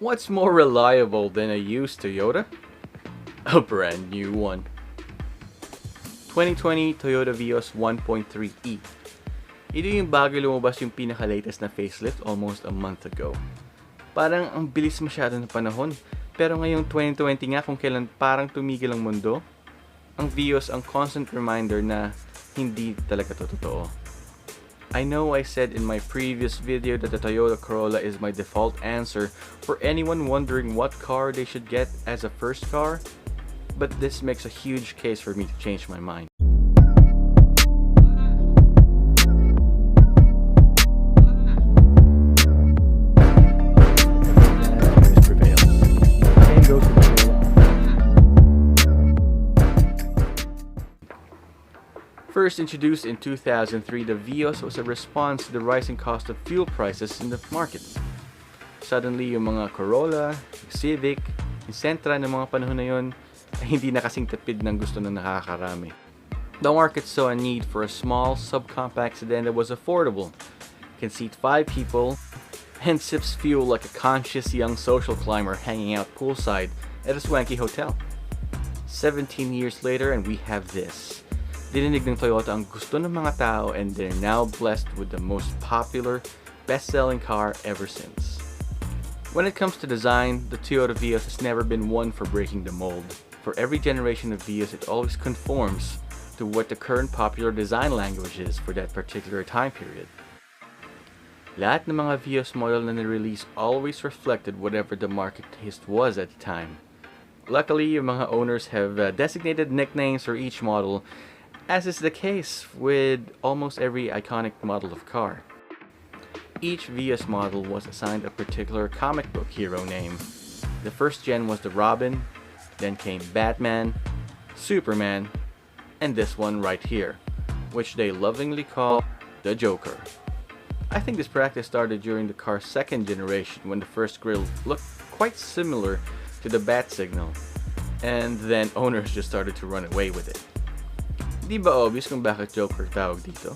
What's more reliable than a used Toyota? A brand new one. 2020 Toyota Vios 1.3e. Ito yung bago lumabas yung pinaka-latest na facelift almost a month ago. Parang ang bilis masyado ng panahon, pero ngayong 2020 nga kung kailan parang tumigil ang mundo, ang Vios ang constant reminder na hindi talaga to totoo. I know I said in my previous video that the Toyota Corolla is my default answer for anyone wondering what car they should get as a first car, but this makes a huge case for me to change my mind. First introduced in 2003, the Vios was a response to the rising cost of fuel prices in the market. Suddenly, yung mga Corolla, Civic, yung Sentra ng mga panahon na yun ay hindi na kasing tipid ng gusto ng nakakarami. The market saw a need for a small, subcompact sedan that was affordable, can seat 5 people, and sips fuel like a conscious young social climber hanging out poolside at a swanky hotel. 17 years later and we have this. Dininig ng Toyota ang gusto ng mga tao and they're now blessed with the most popular, best-selling car ever since. When it comes to design, the Toyota Vios has never been one for breaking the mold. For every generation of Vios, it always conforms to what the current popular design language is for that particular time period. Lahat ng mga Vios model na nirelease always reflected whatever the market taste was at the time. Luckily, yung mga owners have designated nicknames for each model, as is the case with almost every iconic model of car. Each Vios model was assigned a particular comic book hero name. The first gen was the Robin, then came Batman, Superman, and this one right here, which they lovingly call the Joker. I think this practice started during the car's second generation when the first grille looked quite similar to the bat signal, and then owners just started to run away with it. Di ba obvious kung bakit Joker tawag dito?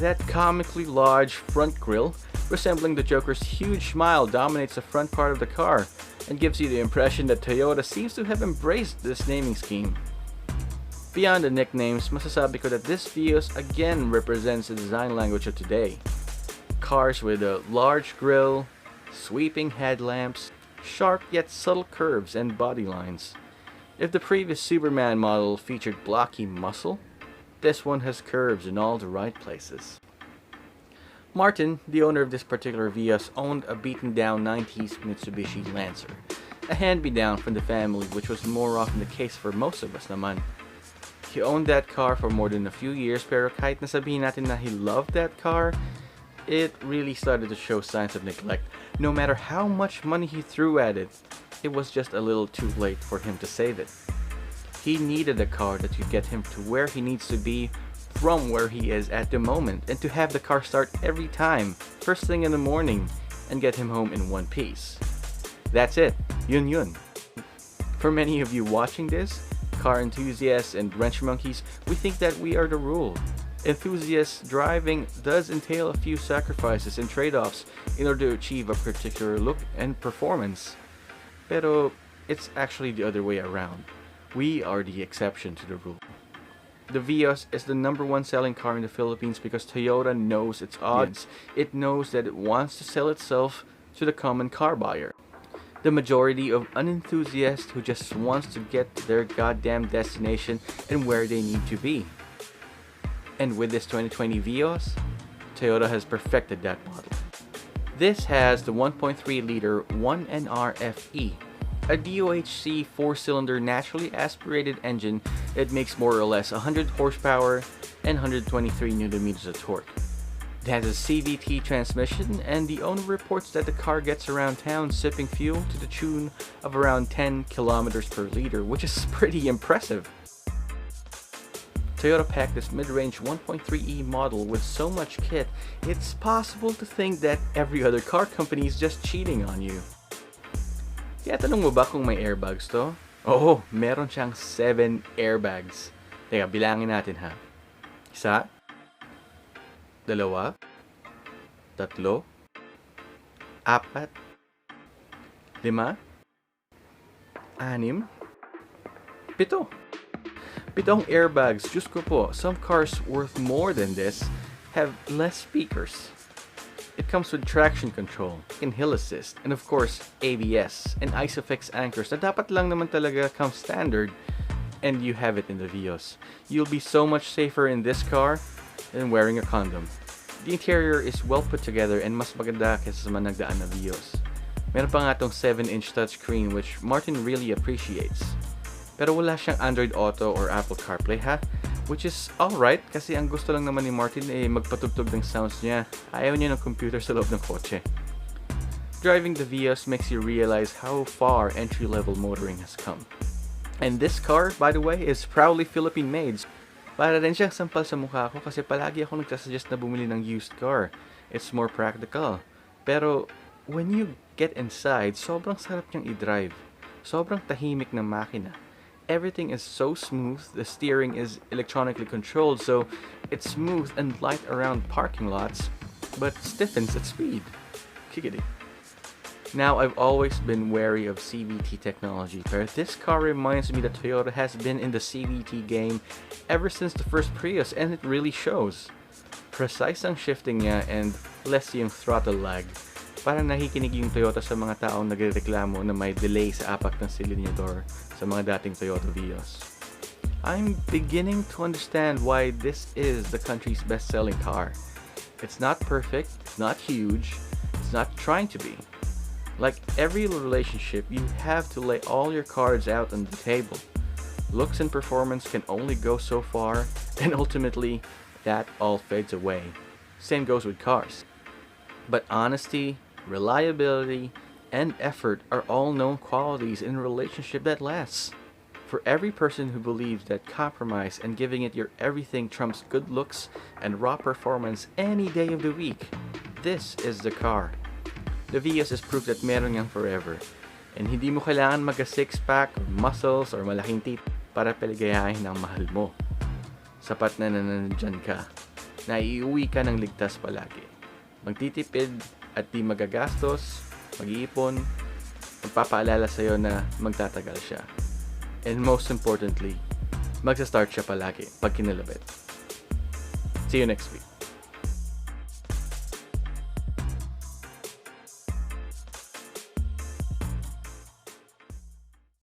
That comically large front grille, resembling the Joker's huge smile, dominates the front part of the car and gives you the impression that Toyota seems to have embraced this naming scheme. Beyond the nicknames, masasabi ko that this Vios again represents the design language of today. Cars with a large grille, sweeping headlamps, sharp yet subtle curves and body lines. If the previous Superman model featured blocky muscle, this one has curves in all the right places. Martin, the owner of this particular Vios, owned a beaten-down 90s Mitsubishi Lancer, a hand-me-down from the family, which was more often the case for most of us naman. He owned that car for more than a few years, pero kahit nasabihin natin na he loved that car, it really started to show signs of neglect. No matter how much money he threw at it, it was just a little too late for him to save it. He needed a car that could get him to where he needs to be from where he is at the moment, and to have the car start every time, first thing in the morning, and get him home in one piece. That's it. Yun. For many of you watching this, car enthusiasts and wrench monkeys, we think that we are the rule. Enthusiasts driving does entail a few sacrifices and trade-offs in order to achieve a particular look and performance. Pero it's actually the other way around. We are the exception to the rule. The Vios is the #1 selling car in the Philippines because Toyota knows its audience. It knows that it wants to sell itself to the common car buyer. The majority of unenthusiasts who just wants to get to their goddamn destination and where they need to be. And with this 2020 Vios, Toyota has perfected that model. This has the 1.3-liter 1NR-FE, a DOHC 4-cylinder naturally aspirated engine that makes more or less 100 horsepower and 123 Nm of torque. It has a CVT transmission, and the owner reports that the car gets around town sipping fuel to the tune of around 10 kilometers per liter, which is pretty impressive. Toyota packed this mid-range 1.3e model with so much kit, it's possible to think that every other car company is just cheating on you. Tiyatanong mo ba kung may airbags to? Oo, meron siyang 7 airbags. Teka, bilangin natin ha. 1, 2, 3, 4, 5, 6, 7. 7 airbags. Diyos ko po, some cars worth more than this have less speakers. It comes with traction control, and hill assist, and of course, ABS, and ISOFIX anchors na dapat lang naman talaga come standard, and you have it in the Vios. You'll be so much safer in this car than wearing a condom. The interior is well put together and mas maganda kaysa sa mga nagdaan na Vios. Meron pa nga tong 7-inch touchscreen which Martin really appreciates. Pero wala siyang Android Auto or Apple CarPlay ha, which is alright kasi ang gusto lang naman ni Martin ay magpatugtog ng sounds niya. Ayaw niya ng computer sa loob ng kotse. Driving the Vios makes you realize how far entry-level motoring has come. And this car, by the way, is proudly Philippine-made. Para rin siyang sampal sa mukha ko kasi palagi ako nagsasuggest na bumili ng used car. It's more practical. Pero when you get inside, sobrang sarap niyang i-drive. Sobrang tahimik ng makina. Everything is so smooth, the steering is electronically controlled, so it's smooth and light around parking lots, but stiffens at speed. Kickity. Now, I've always been wary of CVT technology, but this car reminds me that Toyota has been in the CVT game ever since the first Prius, and it really shows. Precise ang shifting niya and less yung throttle lag. Parang nakikinig yung Toyota sa mga taong nagrereklamo na may delay sa apak ng silindador sa mga dating Toyota Vios. I'm beginning to understand why this is the country's best-selling car. It's not perfect, it's not huge, it's not trying to be. Like every relationship, you have to lay all your cards out on the table. Looks and performance can only go so far, and ultimately, that all fades away. Same goes with cars. But honesty, reliability, and effort are all known qualities in a relationship that lasts. For every person who believes that compromise and giving it your everything trumps good looks and raw performance any day of the week, this is the car. The Vios is proof that meron ngang forever. And hindi mo kailangan mag-six-pack, or muscles, or malaking teeth para paligayahin ang mahal mo. Sapat na nanandyan ka. Naiuwi ka ng ligtas palagi. Magtitipid at di magagastos, mag-iipon, magpapaalala sa'yo na magtatagal siya. And most importantly, magsa-start siya palagi pag kinalabit. See you next week.